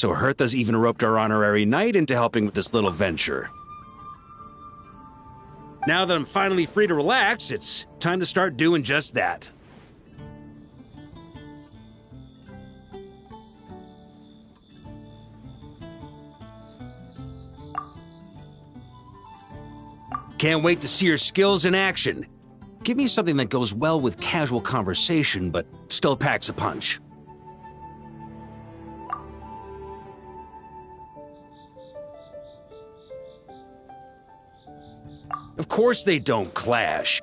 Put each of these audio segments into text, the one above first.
So Hertha's even roped our honorary knight into helping with this little venture. Now that I'm finally free to relax, it's time to start doing just that. Can't wait to see your skills in action. Give me something that goes well with casual conversation, but still packs a punch. Of course they don't clash.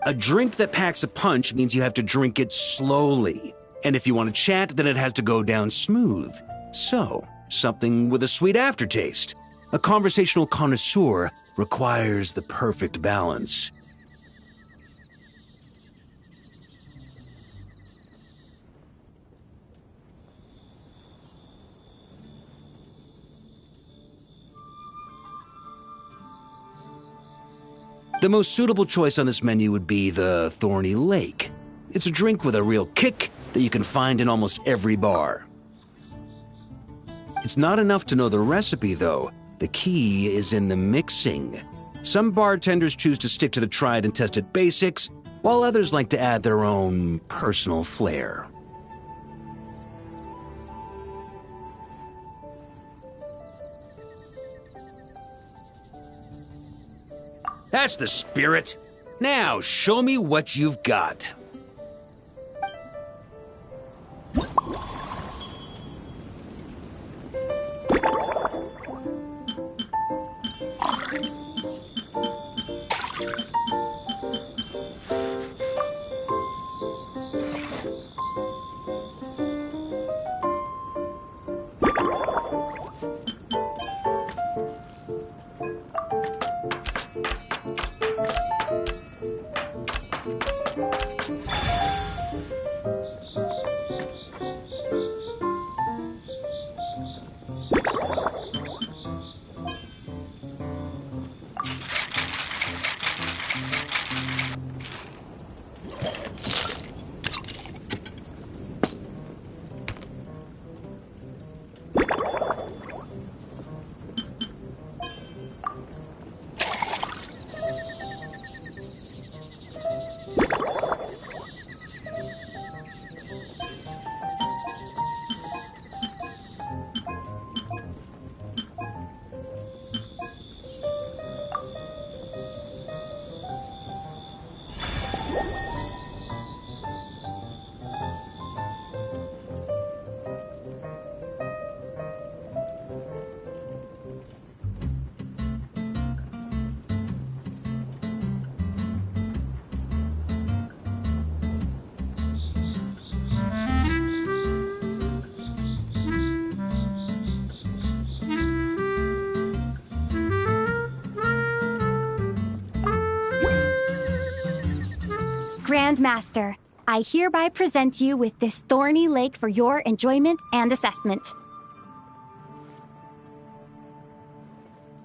A drink that packs a punch means you have to drink it slowly. And if you want to chat, then it has to go down smooth. So, something with a sweet aftertaste. A conversational connoisseur requires the perfect balance. The most suitable choice on this menu would be the Thorny Lake. It's a drink with a real kick that you can find in almost every bar. It's not enough to know the recipe, though. The key is in the mixing. Some bartenders choose to stick to the tried and tested basics, while others like to add their own personal flair. That's the spirit. Now, show me what you've got. Grandmaster, I hereby present you with this Thorny Lake for your enjoyment and assessment.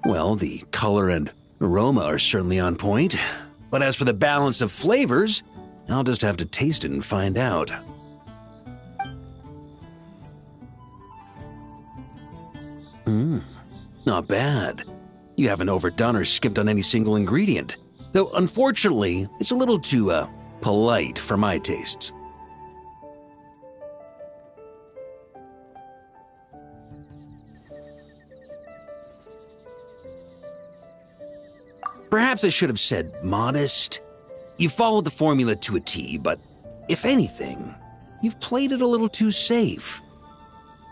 Well, the color and aroma are certainly on point. But as for the balance of flavors, I'll just have to taste it and find out. Not bad. You haven't overdone or skimped on any single ingredient. Though, unfortunately, it's a little too, polite for my tastes. Perhaps I should have said modest. You followed the formula to a T, but if anything, you've played it a little too safe.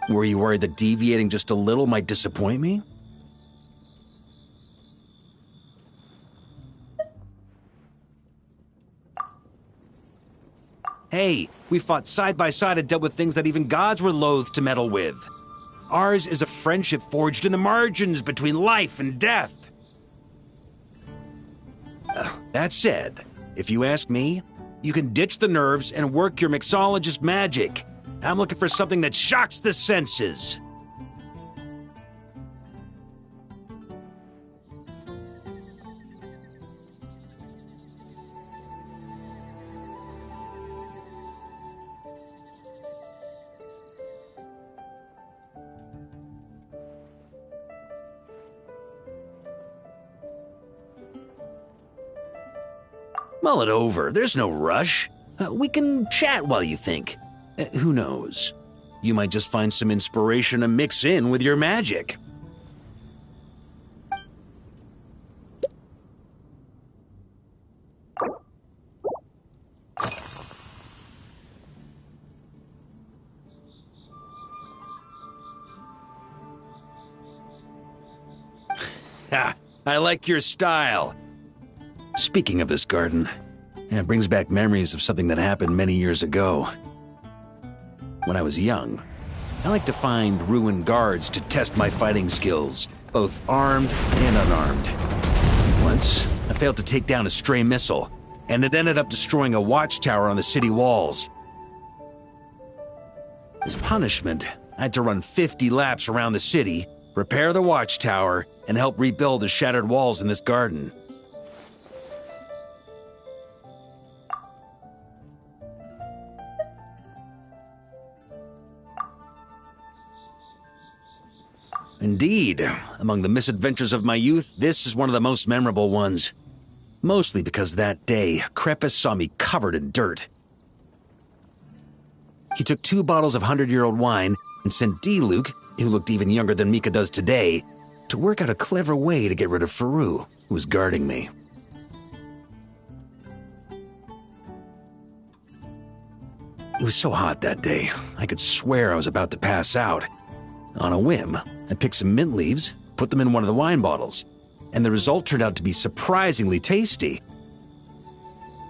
Were you worried that deviating just a little might disappoint me? Hey, we fought side by side and dealt with things that even gods were loath to meddle with. Ours is a friendship forged in the margins between life and death. That said, if you ask me, you can ditch the nerves and work your mixologist magic. I'm looking for something that shocks the senses. Mull it over, there's no rush. We can chat while you think. Who knows? You might just find some inspiration to mix in with your magic. Ha! I like your style. Speaking of this garden, it brings back memories of something that happened many years ago. When I was young, I liked to find ruined guards to test my fighting skills, both armed and unarmed. Once, I failed to take down a stray missile, and it ended up destroying a watchtower on the city walls. As punishment, I had to run 50 laps around the city, repair the watchtower, and help rebuild the shattered walls in this garden. Indeed, among the misadventures of my youth, this is one of the most memorable ones. Mostly because that day, Krepus saw me covered in dirt. He took 2 bottles of 100-year-old wine and sent D-Luke, who looked even younger than Mika does today, to work out a clever way to get rid of Faru, who was guarding me. It was so hot that day, I could swear I was about to pass out. On a whim, I picked some mint leaves, put them in one of the wine bottles, and the result turned out to be surprisingly tasty.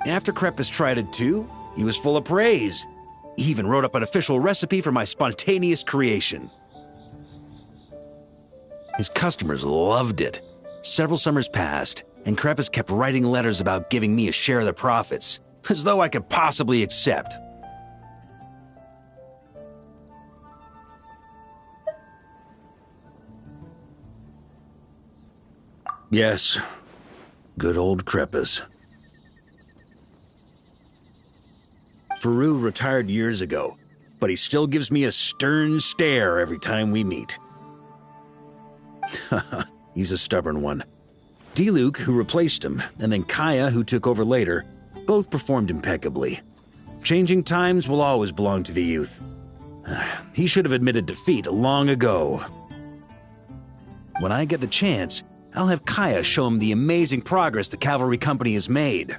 After Krepus tried it too, he was full of praise. He even wrote up an official recipe for my spontaneous creation. His customers loved it. Several summers passed, and Krepus kept writing letters about giving me a share of the profits, as though I could possibly accept. Yes, good old Krepus. Faru retired years ago, but he still gives me a stern stare every time we meet. He's a stubborn one. D-Luke, who replaced him, and then Kaya, who took over later, both performed impeccably. Changing times will always belong to the youth. He should have admitted defeat long ago. When I get the chance, I'll have Kaya show him the amazing progress the Cavalry Company has made.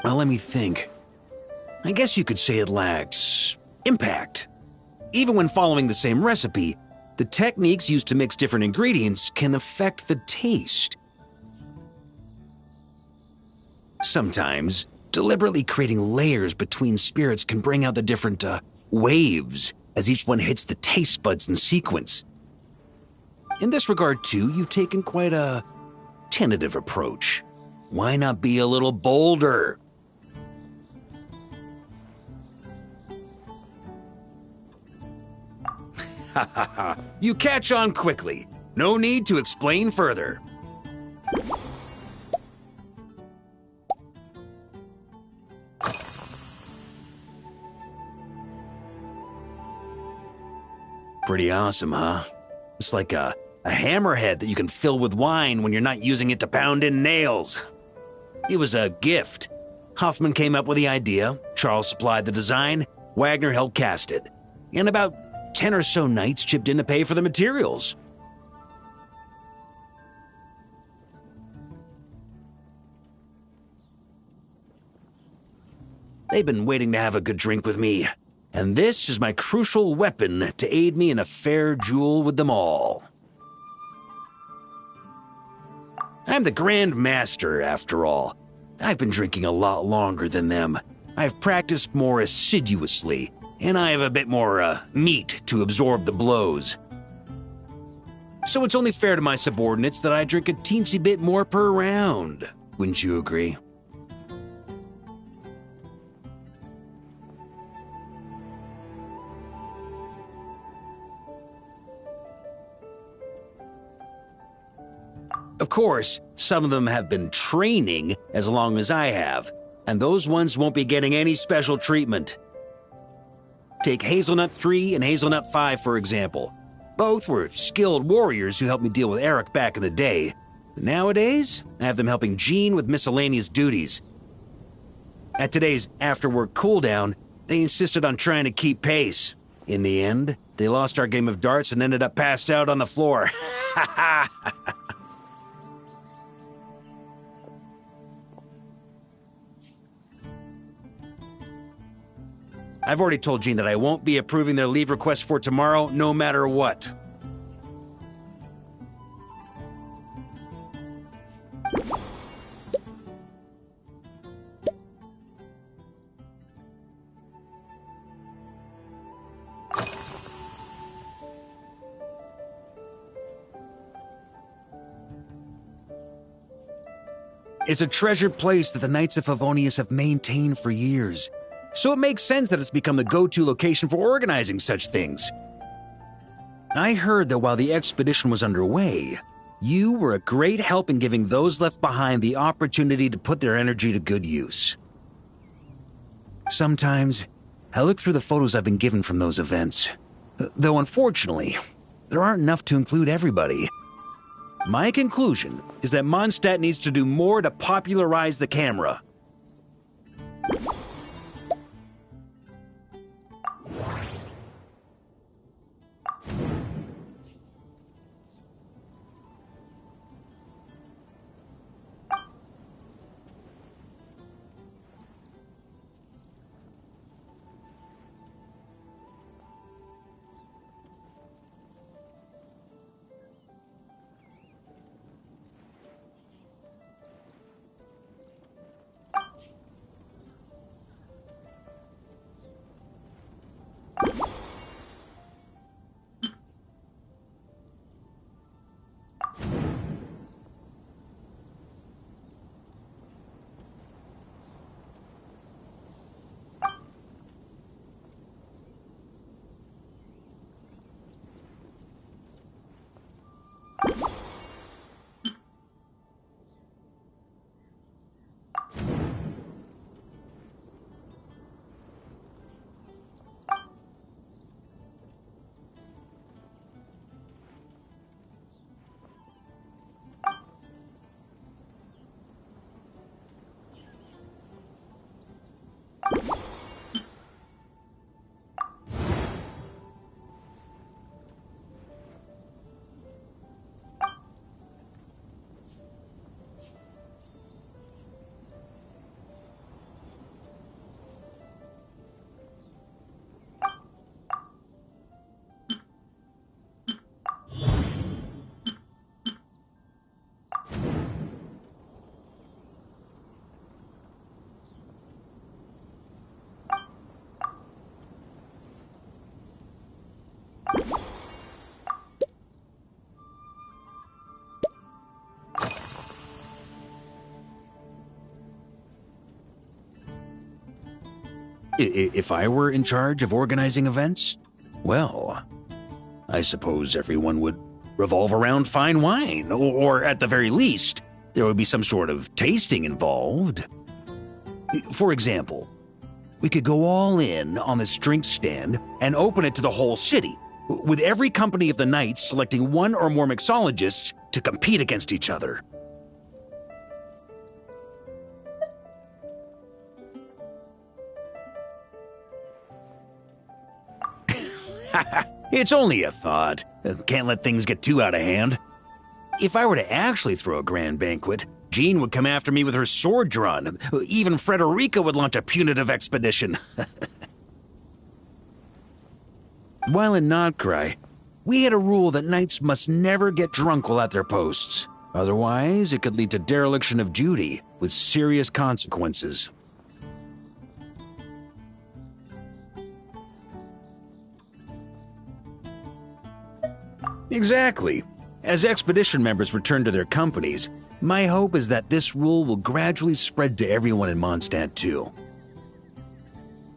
Well, let me think. I guess you could say it lacks impact. Even when following the same recipe, the techniques used to mix different ingredients can affect the taste. Sometimes, deliberately creating layers between spirits can bring out the different waves as each one hits the taste buds in sequence. In this regard, too, you've taken quite a tentative approach. Why not be a little bolder? Ha ha ha, you catch on quickly. No need to explain further. Pretty awesome, huh? It's like a hammerhead that you can fill with wine when you're not using it to pound in nails. It was a gift. Hoffman came up with the idea, Charles supplied the design, Wagner helped cast it, and about 10 or so knights chipped in to pay for the materials. They've been waiting to have a good drink with me, and this is my crucial weapon to aid me in a fair duel with them all. I'm the Grand Master, after all. I've been drinking a lot longer than them. I've practiced more assiduously, and I have a bit more, meat to absorb the blows. So it's only fair to my subordinates that I drink a teensy bit more per round. Wouldn't you agree? Of course, some of them have been training as long as I have, and those ones won't be getting any special treatment. Take Hazelnut 3 and Hazelnut 5, for example. Both were skilled warriors who helped me deal with Eric back in the day. Nowadays, I have them helping Jean with miscellaneous duties. At today's after-work cooldown, they insisted on trying to keep pace. In the end, they lost our game of darts and ended up passed out on the floor. I've already told Jean that I won't be approving their leave request for tomorrow, no matter what. It's a treasured place that the Knights of Favonius have maintained for years. So it makes sense that it's become the go-to location for organizing such things. I heard that while the expedition was underway, you were a great help in giving those left behind the opportunity to put their energy to good use. Sometimes, I look through the photos I've been given from those events, though unfortunately, there aren't enough to include everybody. My conclusion is that Mondstadt needs to do more to popularize the camera. If I were in charge of organizing events, well, I suppose everyone would revolve around fine wine, or at the very least, there would be some sort of tasting involved. For example, we could go all in on this drink stand and open it to the whole city, with every company of the Knights selecting one or more mixologists to compete against each other. It's only a thought. Can't let things get too out of hand. If I were to actually throw a grand banquet, Jean would come after me with her sword drawn. Even Frederica would launch a punitive expedition. While in Nodcry, we had a rule that knights must never get drunk while at their posts. Otherwise, it could lead to dereliction of duty, with serious consequences. Exactly. As expedition members return to their companies, my hope is that this rule will gradually spread to everyone in Mondstadt too.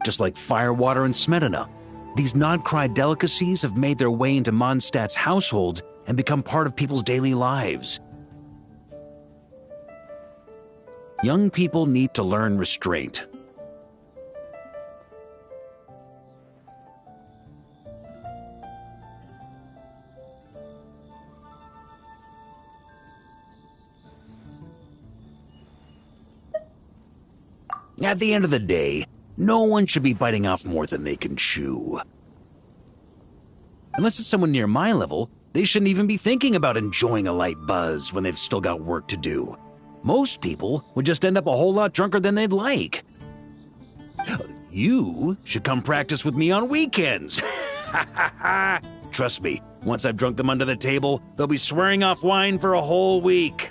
Just like firewater and Smedina, these Nodcry delicacies have made their way into Mondstadt's households and become part of people's daily lives. Young people need to learn restraint. At the end of the day, no one should be biting off more than they can chew. Unless it's someone near my level, they shouldn't even be thinking about enjoying a light buzz when they've still got work to do. Most people would just end up a whole lot drunker than they'd like. You should come practice with me on weekends. Trust me, once I've drunk them under the table, they'll be swearing off wine for a whole week.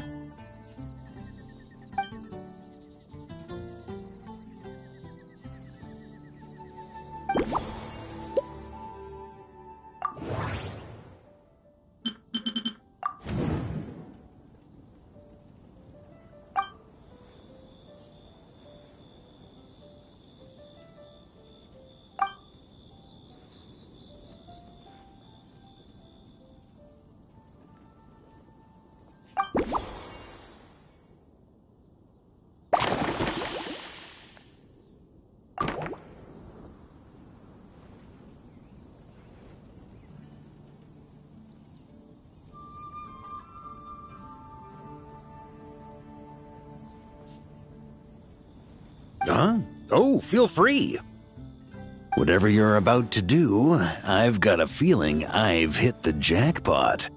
Huh? Oh, feel free. Whatever you're about to do, I've got a feeling I've hit the jackpot.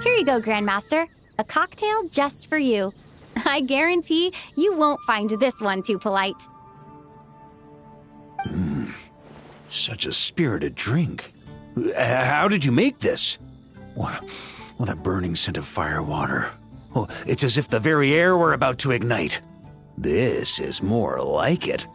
Here you go, Grandmaster. A cocktail just for you. I guarantee you won't find this one too polite. Such a spirited drink. How did you make this? Well, that burning scent of fire water. Oh, it's as if the very air were about to ignite. This is more like it.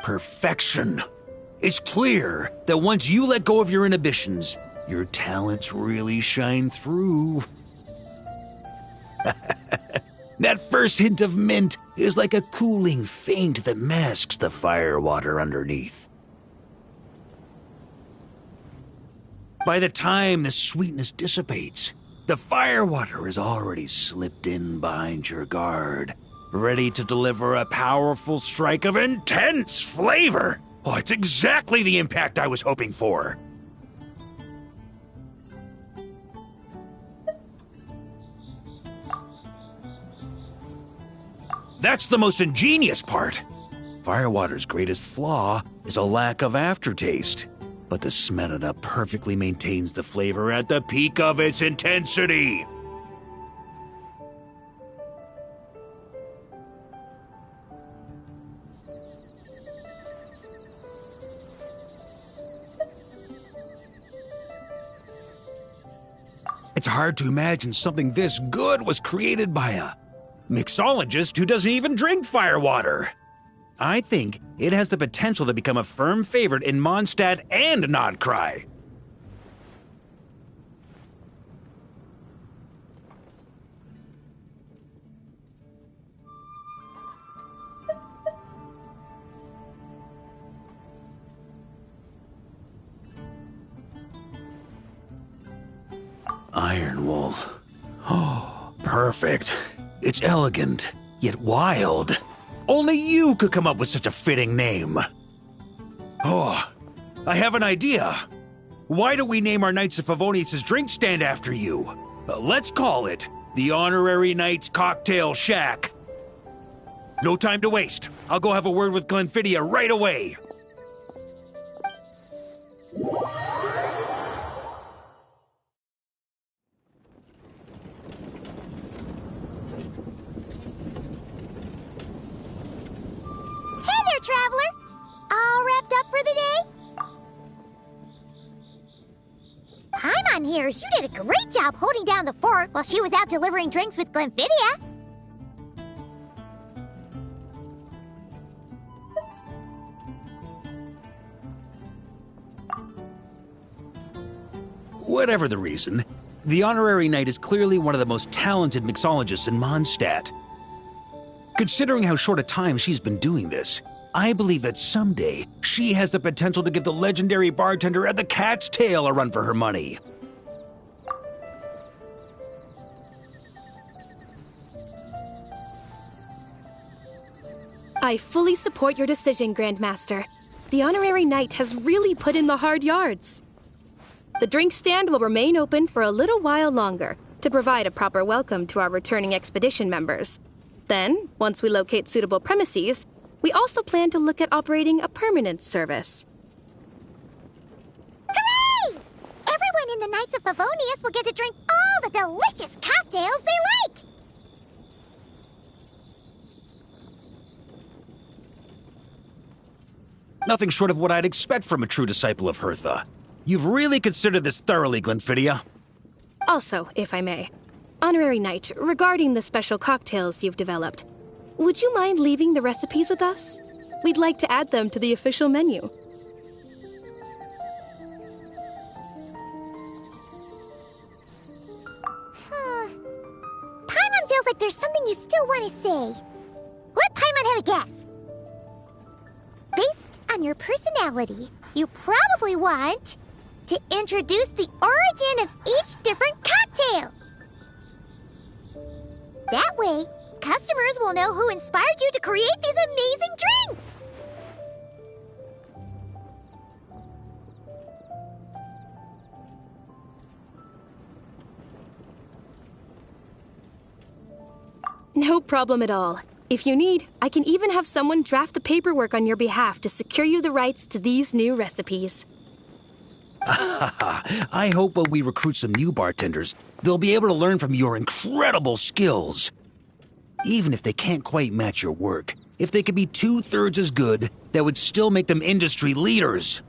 Perfection. It's clear that once you let go of your inhibitions, your talents really shine through. That first hint of mint is like a cooling feint that masks the fire water underneath. By the time the sweetness dissipates, the fire water has already slipped in behind your guard, ready to deliver a powerful strike of intense flavor. Oh, it's exactly the impact I was hoping for. That's the most ingenious part. Firewater's greatest flaw is a lack of aftertaste, but the Smetana perfectly maintains the flavor at the peak of its intensity. It's hard to imagine something this good was created by a mixologist who doesn't even drink firewater. I think it has the potential to become a firm favorite in Mondstadt and Nodcry. Iron Wolf. Oh, perfect. It's elegant, yet wild. Only you could come up with such a fitting name. Oh, I have an idea. Why don't we name our Knights of Favonius' drink stand after you? Let's call it the Honorary Knights Cocktail Shack. No time to waste. I'll go have a word with Glenfiddia right away. Traveler, all wrapped up for the day? Paimon hears you did a great job holding down the fort while she was out delivering drinks with Glenfiddia. Whatever the reason, the Honorary Knight is clearly one of the most talented mixologists in Mondstadt. Considering how short a time she's been doing this, I believe that someday she has the potential to give the legendary bartender at the Cat's Tail a run for her money. I fully support your decision, Grandmaster. The Honorary Knight has really put in the hard yards. The drink stand will remain open for a little while longer to provide a proper welcome to our returning expedition members. Then, once we locate suitable premises, we also plan to look at operating a permanent service. Hooray! Everyone in the Knights of Favonius will get to drink all the delicious cocktails they like! Nothing short of what I'd expect from a true disciple of Hertha. You've really considered this thoroughly, Glenfiddia. Also, if I may, Honorary Knight, regarding the special cocktails you've developed, would you mind leaving the recipes with us? We'd like to add them to the official menu. Paimon feels like there's something you still want to say. Let Paimon have a guess. Based on your personality, you probably want to introduce the origin of each different cocktail. That way, customers will know who inspired you to create these amazing drinks! No problem at all. If you need, I can even have someone draft the paperwork on your behalf to secure you the rights to these new recipes. I hope when we recruit some new bartenders, they'll be able to learn from your incredible skills. Even if they can't quite match your work, if they could be 2/3 as good, that would still make them industry leaders.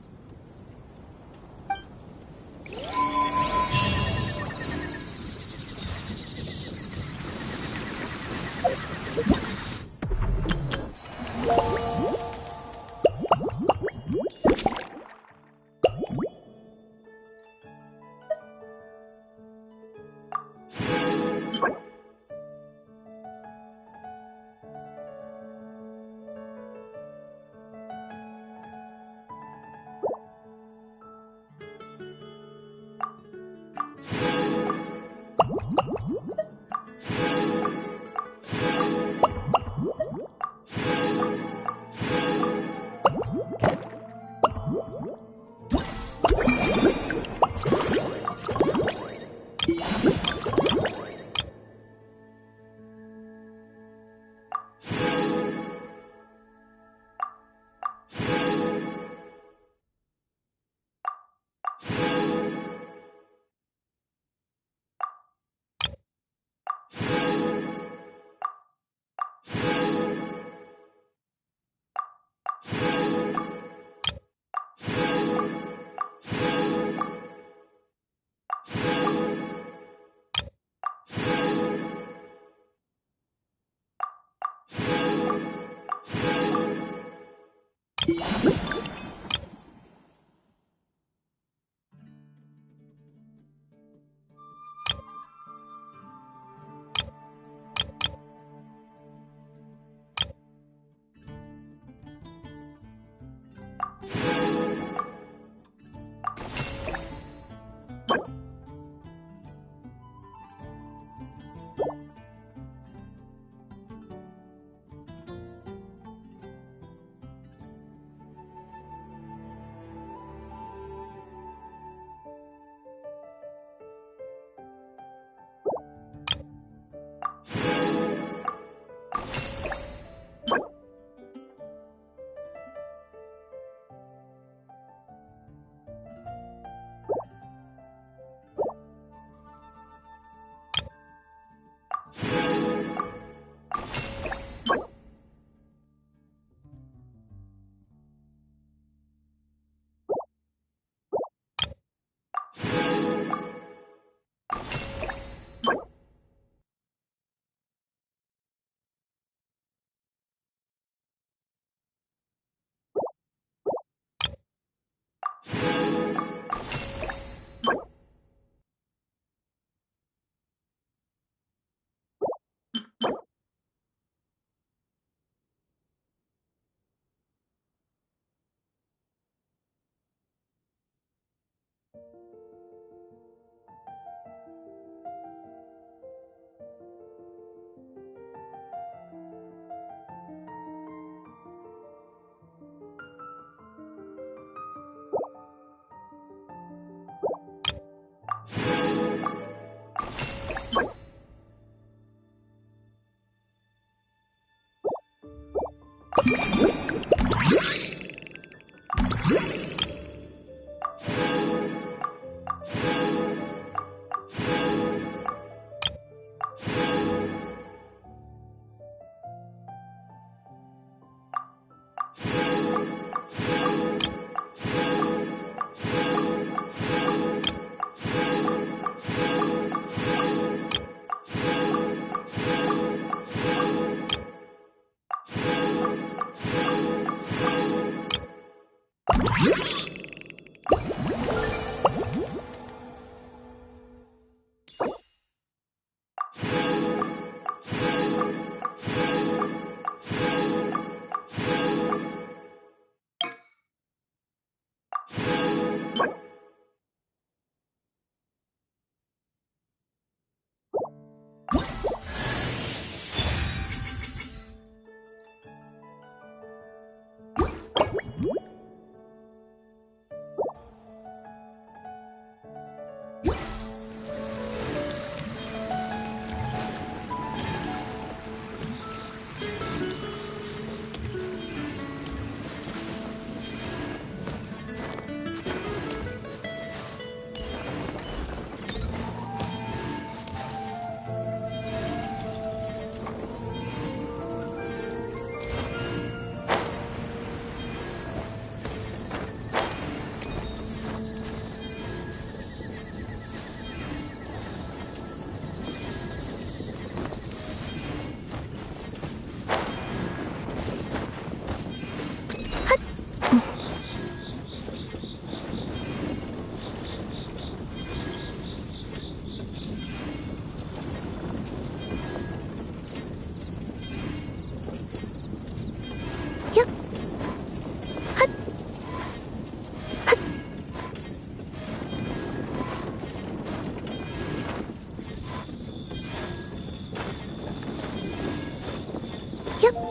Yup.